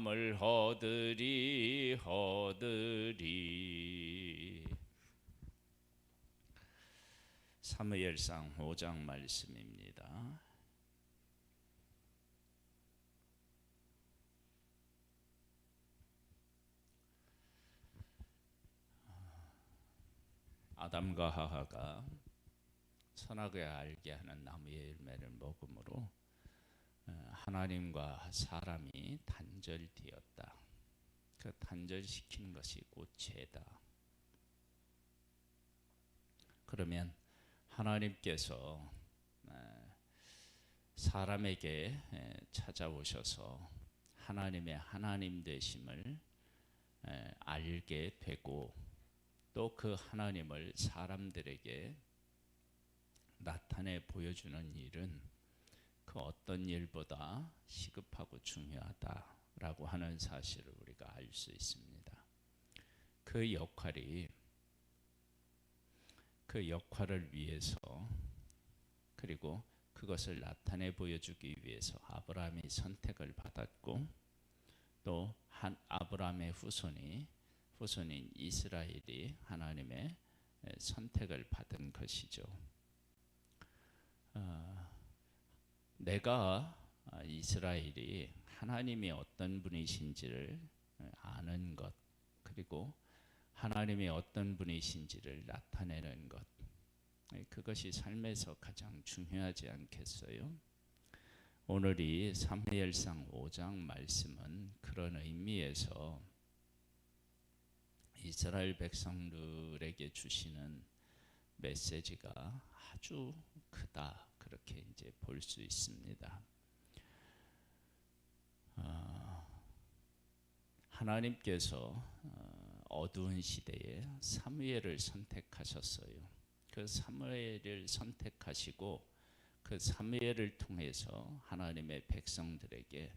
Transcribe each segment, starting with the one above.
마음을 허드리 사무엘상 5장 말씀입니다. 아담과 하와가 선악을 알게 하는 나무의 열매를 먹음으로 하나님과 사람이 단절되었다. 그 단절시킨 것이 곧 죄다. 그러면 하나님께서 사람에게 찾아오셔서 하나님의 하나님 되심을 알게 되고 또 그 하나님을 사람들에게 나타내 보여주는 일은 그 어떤 일보다 시급하고 중요하다라고 하는 사실을 우리가 알 수 있습니다. 그 역할을 위해서 그리고 그것을 나타내 보여주기 위해서 아브라함이 선택을 받았고 또 아브라함의 후손인 이스라엘이 하나님의 선택을 받은 것이죠. 내가 이스라엘이 하나님이 어떤 분이신지를 아는 것, 그리고 하나님이 어떤 분이신지를 나타내는 것, 그것이 삶에서 가장 중요하지 않겠어요? 오늘이 사무엘상 5장 말씀은 그런 의미에서 이스라엘 백성들에게 주시는 메시지가 아주 크다, 그렇게 이제 볼 수 있습니다. 하나님께서 어두운 시대에 사무엘을 선택하셨어요. 그 사무엘을 선택하시고 그 사무엘을 통해서 하나님의 백성들에게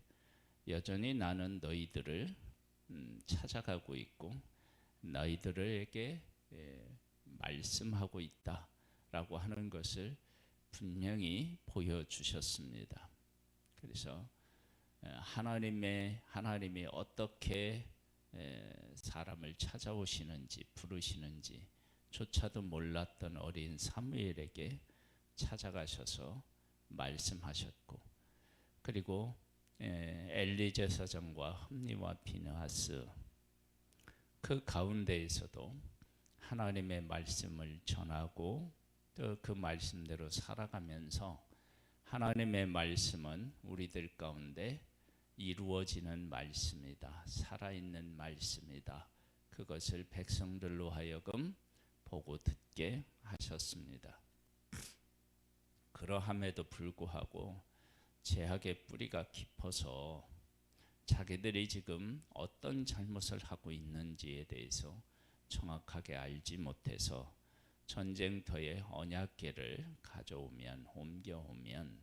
여전히 나는 너희들을 찾아가고 있고 너희들에게 말씀하고 있다라고 하는 것을 분명히 보여주셨습니다. 그래서 하나님이 어떻게 사람을 찾아오시는지 부르시는지 조차도 몰랐던 어린 사무엘에게 찾아가셔서 말씀하셨고, 그리고 엘리 제사장과 흠니와 비느하스 그 가운데에서도 하나님의 말씀을 전하고 또 그 말씀대로 살아가면서 하나님의 말씀은 우리들 가운데 이루어지는 말씀이다, 살아있는 말씀이다, 그것을 백성들로 하여금 보고 듣게 하셨습니다. 그러함에도 불구하고 죄악의 뿌리가 깊어서 자기들이 지금 어떤 잘못을 하고 있는지에 대해서 정확하게 알지 못해서 전쟁터에 언약궤를 옮겨오면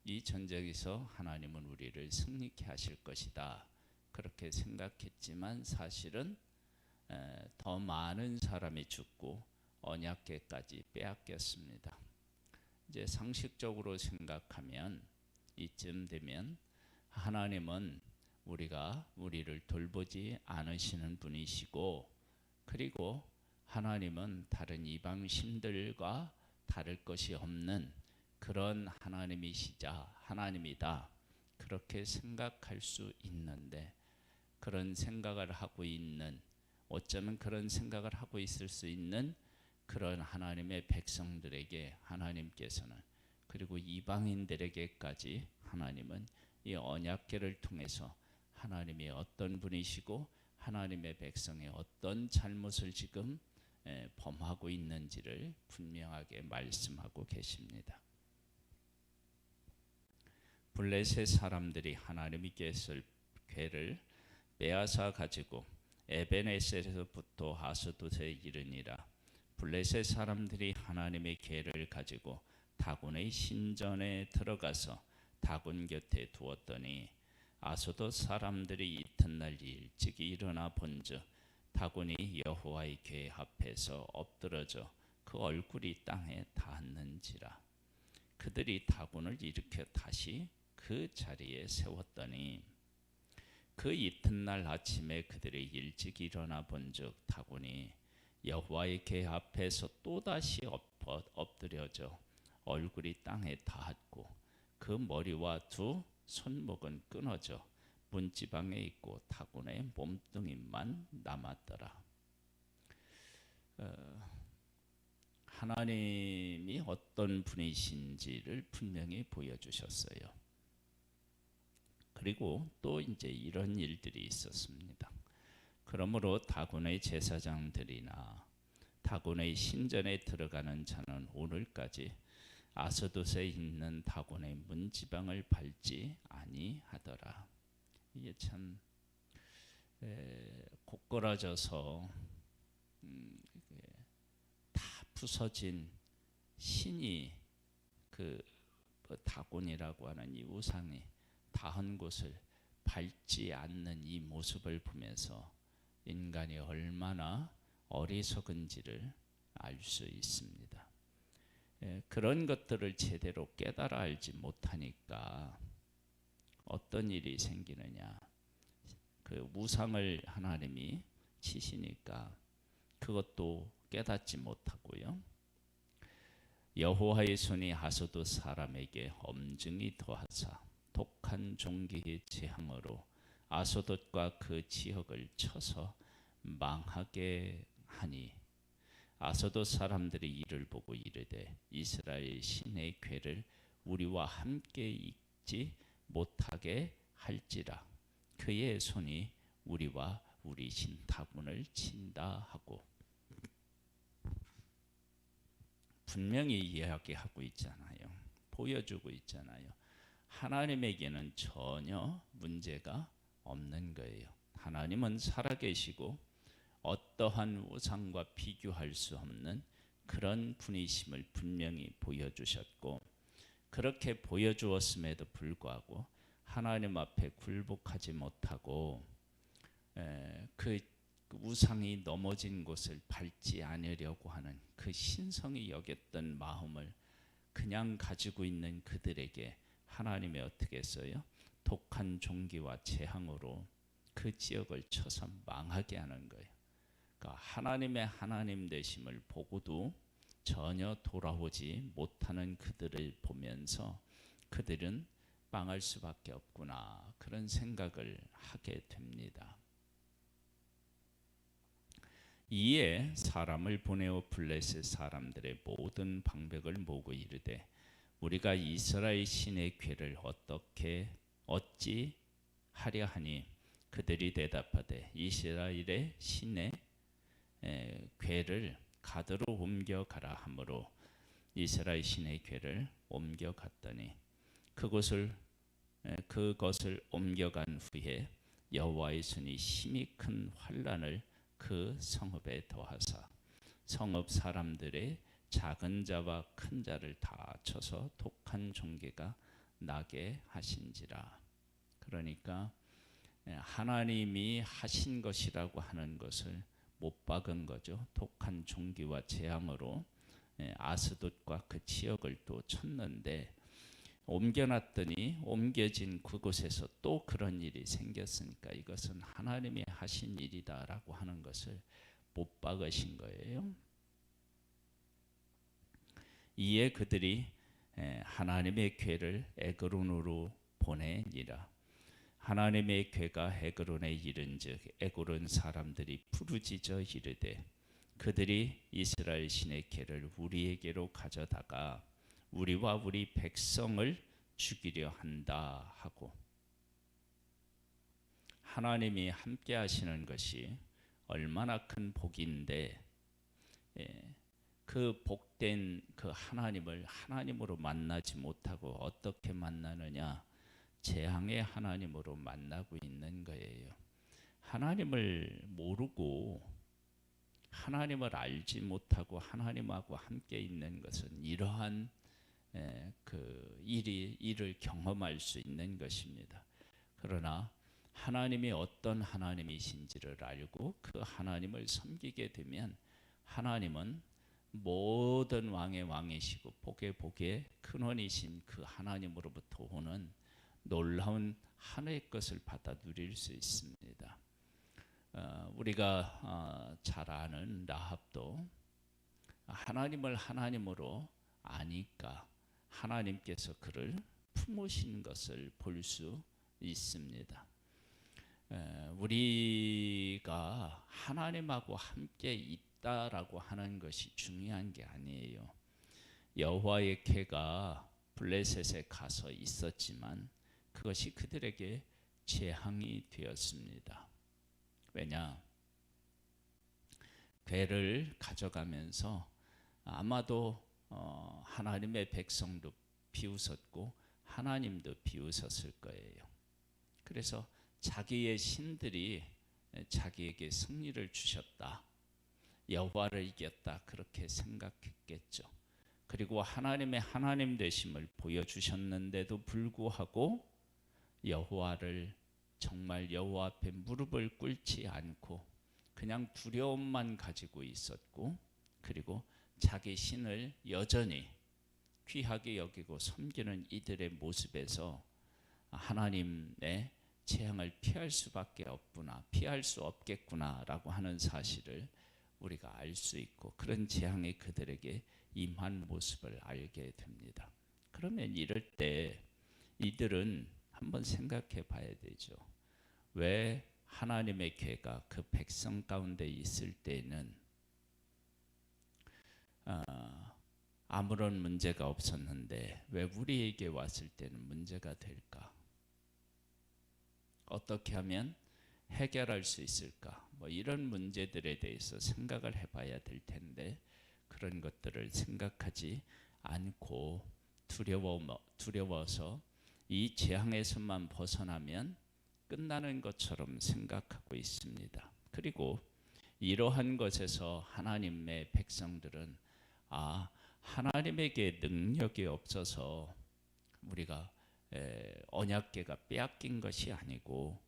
이 전쟁에서 하나님은 우리를 승리케 하실 것이다, 그렇게 생각했지만 사실은 더 많은 사람이 죽고 언약궤까지 빼앗겼습니다. 이제 상식적으로 생각하면 이쯤 되면 하나님은 우리를 돌보지 않으시는 분이시고, 그리고 하나님은 다른 이방신들과 다를 것이 없는 그런 하나님이다, 그렇게 생각할 수 있는데, 그런 생각을 하고 있는, 어쩌면 그런 생각을 하고 있을 수 있는 그런 하나님의 백성들에게 하나님께서는, 그리고 이방인들에게까지 하나님은 이 언약궤를 통해서 하나님이 어떤 분이시고 하나님의 백성의 어떤 잘못을 지금 범하고 있는지를 분명하게 말씀하고 계십니다. 블레셋 사람들이 하나님이 깼을 궤를 빼앗아 가지고 에베네셀에서부터 아스돗에 이르니라. 블레셋 사람들이 하나님의 궤를 가지고 다곤의 신전에 들어가서 다곤 곁에 두었더니 아스돗 사람들이 이튿날 일찍이 일어나 본즉 다곤이 여호와의 궤 앞에서 엎드러져 그 얼굴이 땅에 닿았는지라. 그들이 다곤을 일으켜 다시 그 자리에 세웠더니 그 이튿날 아침에 그들이 일찍 일어나 본즉 다곤이 여호와의 궤 앞에서 또다시 엎드려져 얼굴이 땅에 닿았고 그 머리와 두 손목은 끊어져 문지방에 있고 다곤의 몸뚱이만 남았더라. 하나님이 어떤 분이신지를 분명히 보여주셨어요. 그리고 또 이제 이런 일들이 있었습니다. 그러므로 다곤의 제사장들이나 다곤의 신전에 들어가는 자는 오늘까지 아스돗에 있는 다곤의 문지방을 밟지 아니하더라. 이게 참 고꾸라져서 다 부서진 신이 그 다곤이라고 하는 이 우상이 닿은 곳을 밟지 않는 이 모습을 보면서 인간이 얼마나 어리석은지를 알 수 있습니다. 그런 것들을 제대로 깨달아 알지 못하니까 어떤 일이 생기느냐. 그 우상을 하나님이 치시니까 그것도 깨닫지 못하고요. 여호와의 손이 아스돗 사람에게 엄증이 더하사 독한 종기의 재앙으로 아스돗과 그 지역을 쳐서 망하게 하니 아스돗 사람들이 이를 보고 이르되 이스라엘 신의 궤를 우리와 함께 읽지 못하게 할지라 그의 손이 우리와 우리 신 다곤을 친다 하고 분명히 이야기하고 있잖아요. 보여주고 있잖아요. 하나님에게는 전혀 문제가 없는 거예요. 하나님은 살아계시고 어떠한 우상과 비교할 수 없는 그런 분이심을 분명히 보여주셨고 그렇게 보여주었음에도 불구하고 하나님 앞에 굴복하지 못하고 그 우상이 넘어진 곳을 밟지 않으려고 하는 그 신성히 여겼던 마음을 그냥 가지고 있는 그들에게 하나님이 어떻게 했어요? 독한 종기와 재앙으로 그 지역을 쳐서 망하게 하는 거예요. 그러니까 하나님의 하나님 되심을 보고도 전혀 돌아오지 못하는 그들을 보면서 그들은 망할 수밖에 없구나 그런 생각을 하게 됩니다. 이에 사람을 보내어 블레셋 사람들의 모든 방백을 모으고 이르되 우리가 이스라엘 신의 궤를 어찌 하려 하니 그들이 대답하되 이스라엘의 신의 궤를 가드로 옮겨가라 하므로 이스라엘 신의 궤를 옮겨갔더니 그것을 옮겨간 후에 여호와의 손이 심히 큰 환난을 그 성읍에 더하사 성읍 사람들의 작은 자와 큰 자를 다 쳐서 독한 종기가 나게 하신지라. 그러니까 하나님이 하신 것이라고 하는 것을 못 박은 거죠. 독한 종기와 재앙으로 아스돗과 그 지역을 또 쳤는데 옮겨놨더니 옮겨진 그곳에서 또 그런 일이 생겼으니까 이것은 하나님이 하신 일이다라고 하는 것을 못 박으신 거예요. 이에 그들이 하나님의 궤를 에그론으로 보내니라. 하나님의 궤가 에그론에 이른즉 에그론 사람들이 부르짖어 이르되 그들이 이스라엘 신의 궤를 우리에게로 가져다가 우리와 우리 백성을 죽이려 한다 하고 하나님이 함께 하시는 것이 얼마나 큰 복인데 그 복된 그 하나님을 하나님으로 만나지 못하고 어떻게 만나느냐? 재앙의 하나님으로 만나고 있는 거예요. 하나님을 모르고 하나님을 알지 못하고 하나님하고 함께 있는 것은 이러한 그 일을 경험할 수 있는 것입니다. 그러나 하나님이 어떤 하나님이신지를 알고 그 하나님을 섬기게 되면 하나님은 모든 왕의 왕이시고 복의 복의 근원이신 그 하나님으로부터 오는 놀라운 하나의 것을 받아 누릴 수 있습니다. 우리가 잘 아는 라합도 하나님을 하나님으로 아니까 하나님께서 그를 품으신 것을 볼 수 있습니다. 우리가 하나님하고 함께 있다라고 하는 것이 중요한 게 아니에요. 여호와의 궤가 블레셋에 가서 있었지만 그것이 그들에게 재앙이 되었습니다. 왜냐? 궤를 가져가면서 아마도 하나님의 백성도 비웃었고 하나님도 비웃었을 거예요. 그래서 자기의 신들이 자기에게 승리를 주셨다, 여호와를 이겼다, 그렇게 생각했겠죠. 그리고 하나님의 하나님 되심을 보여주셨는데도 불구하고 여호와를 정말 여호와 앞에 무릎을 꿇지 않고 그냥 두려움만 가지고 있었고, 그리고 자기 신을 여전히 귀하게 여기고 섬기는 이들의 모습에서 하나님의 재앙을 피할 수밖에 없구나, 피할 수 없겠구나라고 하는 사실을 우리가 알 수 있고, 그런 재앙이 그들에게 임한 모습을 알게 됩니다. 그러면 이럴 때 이들은 한번 생각해 봐야 되죠. 왜 하나님의 궤가 그 백성 가운데 있을 때는 아무런 문제가 없었는데 왜 우리에게 왔을 때는 문제가 될까? 어떻게 하면 해결할 수 있을까? 이런 문제들에 대해서 생각을 해봐야 될 텐데, 그런 것들을 생각하지 않고 두려워서 이 재앙에서만 벗어나면 끝나는 것처럼 생각하고 있습니다. 그리고 이러한 것에서 하나님의 백성들은 하나님에게 능력이 없어서 우리가 언약궤가 빼앗긴 것이 아니고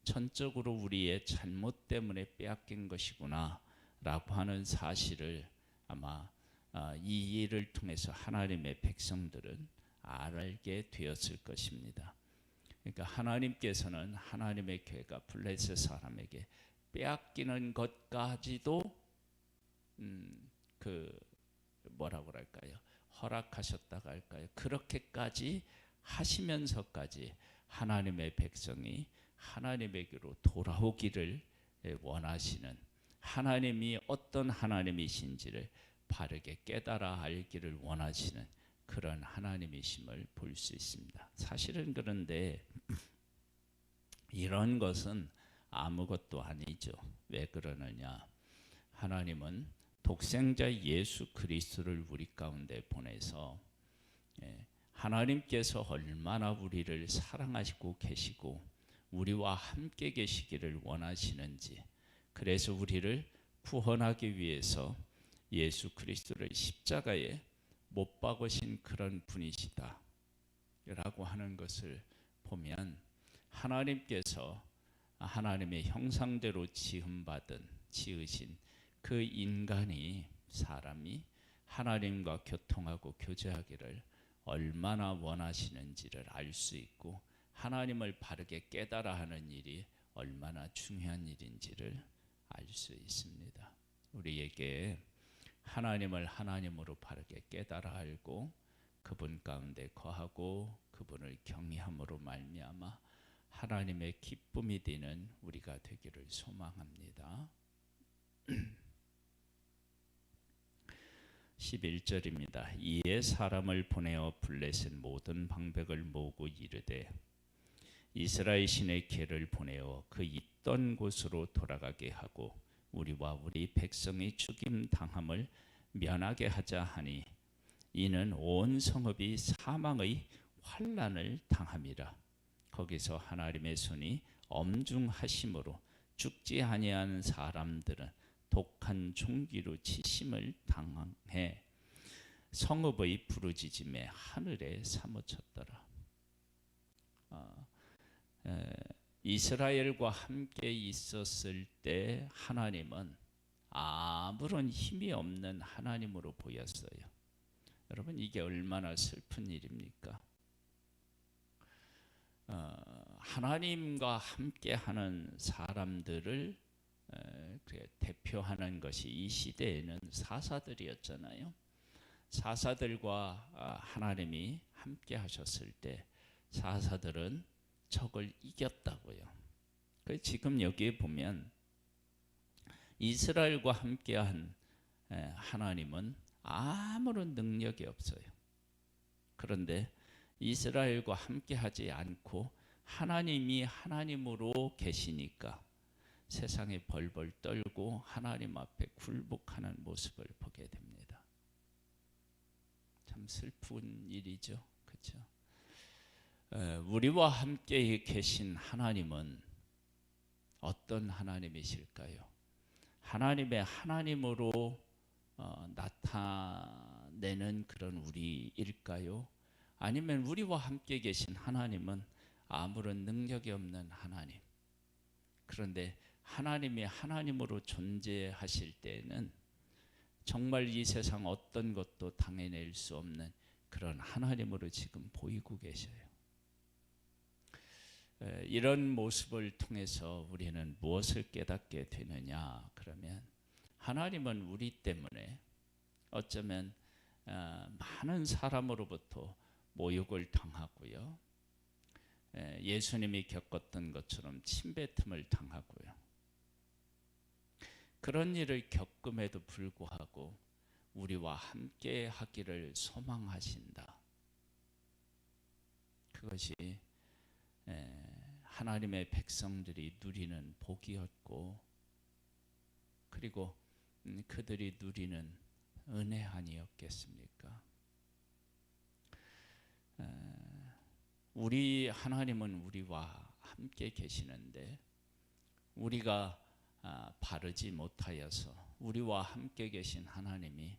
전적으로 우리의 잘못 때문에 빼앗긴 것이구나 라고 하는 사실을 아마 이 일을 통해서 하나님의 백성들은 알게 되었을 것입니다. 그러니까 하나님께서는 하나님의 궤가 블레셋 사람에게 빼앗기는 것까지도 뭐라고 할까요? 허락하셨다고 할까요? 그렇게까지 하시면서까지 하나님의 백성이 하나님에게로 돌아오기를 원하시는, 하나님이 어떤 하나님이신지를 바르게 깨달아 알기를 원하시는 그런 하나님이심을 볼 수 있습니다. 사실은 그런데 이런 것은 아무것도 아니죠. 왜 그러느냐? 하나님은 독생자 예수 그리스도를 우리 가운데 보내서 하나님께서 얼마나 우리를 사랑하시고 계시고 우리와 함께 계시기를 원하시는지, 그래서 우리를 구원하기 위해서 예수 그리스도를 십자가에 못 박으신 그런 분이시다 라고 하는 것을 보면, 하나님께서 하나님의 형상대로 지으신 그 인간이, 사람이 하나님과 교통하고 교제하기를 얼마나 원하시는지를 알 수 있고, 하나님을 바르게 깨달아 하는 일이 얼마나 중요한 일인지를 알 수 있습니다. 우리에게 하나님을 하나님으로 바르게 깨달아 알고 그분 가운데 거하고 그분을 경외함으로 말미암아 하나님의 기쁨이 되는 우리가 되기를 소망합니다. 11절입니다. 이에 사람을 보내어 블레셋 모든 방백을 모으고 이르되 이스라엘 신의 궤를 보내어 그 있던 곳으로 돌아가게 하고 우리와 우리 백성이 죽임 당함을 면하게 하자 하니, 이는 온 성읍이 사망의 환난을 당함이라. 거기서 하나님의 손이 엄중하심으로 죽지 아니한 사람들은 독한 총기로 치심을 당해 성읍의 부르짖음에 하늘에 사무쳤더라. 이스라엘과 함께 있었을 때 하나님은 아무런 힘이 없는 하나님으로 보였어요. 여러분, 이게 얼마나 슬픈 일입니까? 하나님과 함께하는 사람들을 대표하는 것이 이 시대에는 사사들이었잖아요. 사사들과 하나님이 함께 하셨을 때 사사들은 적을 이겼다고요. 지금 여기에 보면 이스라엘과 함께한 하나님은 아무런 능력이 없어요. 그런데 이스라엘과 함께하지 않고 하나님이 하나님으로 계시니까 세상에 벌벌 떨고 하나님 앞에 굴복하는 모습을 보게 됩니다. 참 슬픈 일이죠. 그렇죠? 우리와 함께 계신 하나님은 어떤 하나님이실까요? 하나님의 하나님으로 나타내는 그런 우리일까요? 아니면 우리와 함께 계신 하나님은 아무런 능력이 없는 하나님. 그런데 하나님이 하나님으로 존재하실 때에는 정말 이 세상 어떤 것도 당해낼 수 없는 그런 하나님으로 지금 보이고 계셔요. 이런 모습을 통해서 우리는 무엇을 깨닫게 되느냐? 그러면 하나님은 우리 때문에 어쩌면 많은 사람으로부터 모욕을 당하고요. 예수님이 겪었던 것처럼 침뱉음을 당하고요. 그런 일을 겪음에도 불구하고 우리와 함께 하기를 소망하신다. 그것이 하나님의 백성들이 누리는 복이었고, 그리고 그들이 누리는 은혜 아니었겠습니까? 우리 하나님은 우리와 함께 계시는데 우리가 바르지 못하여서 우리와 함께 계신 하나님이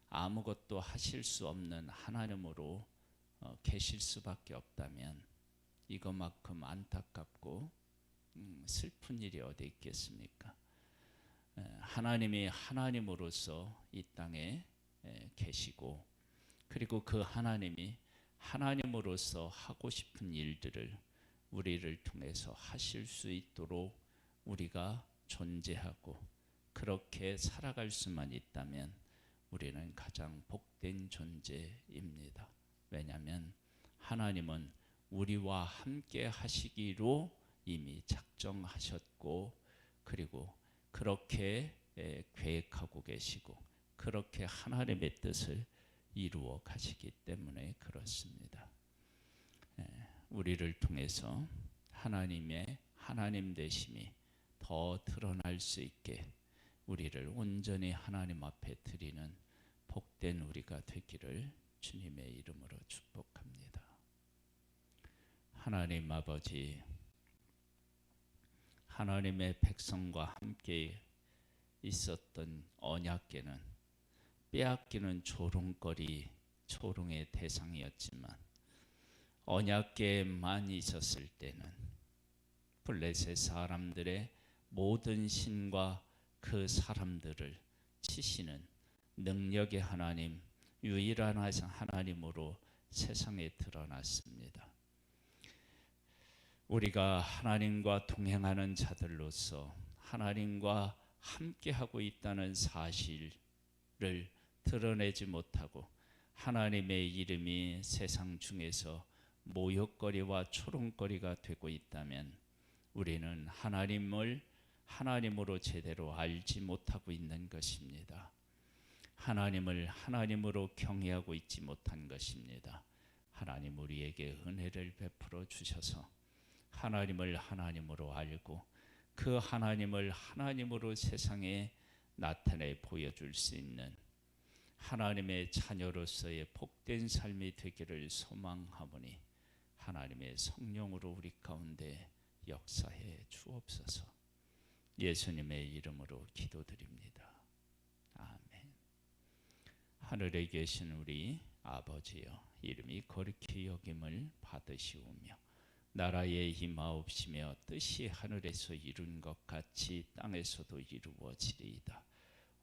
아무것도 하실 수 없는 하나님으로 계실 수밖에 없다면 이것만큼 안타깝고 슬픈 일이 어디 있겠습니까? 하나님이 하나님으로서 이 땅에 계시고, 그리고 그 하나님이 하나님으로서 하고 싶은 일들을 우리를 통해서 하실 수 있도록 우리가 존재하고 그렇게 살아갈 수만 있다면 우리는 가장 복된 존재입니다. 왜냐하면 하나님은 우리와 함께 하시기로 이미 작정하셨고, 그리고 그렇게 계획하고 계시고 그렇게 하나님의 뜻을 이루어 가시기 때문에 그렇습니다. 우리를 통해서 하나님의 하나님 되심이 더 드러날 수 있게 우리를 온전히 하나님 앞에 드리는 복된 우리가 되기를 주님의 이름으로 축복합니다. 하나님 아버지, 하나님의 백성과 함께 있었던 언약궤는 빼앗기는 조롱거리, 조롱의 대상이었지만 언약궤만 있었을 때는 블레셋 사람들의 모든 신과 그 사람들을 치시는 능력의 하나님, 유일한 하나님으로 세상에 드러났습니다. 우리가 하나님과 동행하는 자들로서 하나님과 함께하고 있다는 사실을 드러내지 못하고 하나님의 이름이 세상 중에서 모욕거리와 조롱거리가 되고 있다면 우리는 하나님을 하나님으로 제대로 알지 못하고 있는 것입니다. 하나님을 하나님으로 경외하고 있지 못한 것입니다. 하나님 우리에게 은혜를 베풀어 주셔서 하나님을 하나님으로 알고 그 하나님을 하나님으로 세상에 나타내 보여줄 수 있는 하나님의 자녀로서의 복된 삶이 되기를 소망하오니 하나님의 성령으로 우리 가운데 역사해 주옵소서. 예수님의 이름으로 기도드립니다. 아멘. 하늘에 계신 우리 아버지여, 이름이 거룩히 여김을 받으시오며 나라에 임하옵시며 뜻이 하늘에서 이룬 것 같이 땅에서도 이루어지리이다.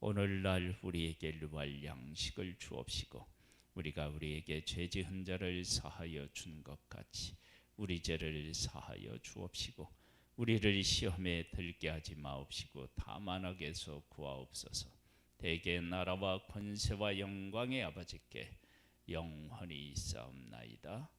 오늘날 우리에게 일용할 양식을 주옵시고 우리가 우리에게 죄 지은 자를 사하여 준 것 같이 우리 죄를 사하여 주옵시고 우리를 시험에 들게 하지 마옵시고 다만 악에서 구하옵소서. 대개 나라와 권세와 영광의 아버지께 영원히 있사옵나이다.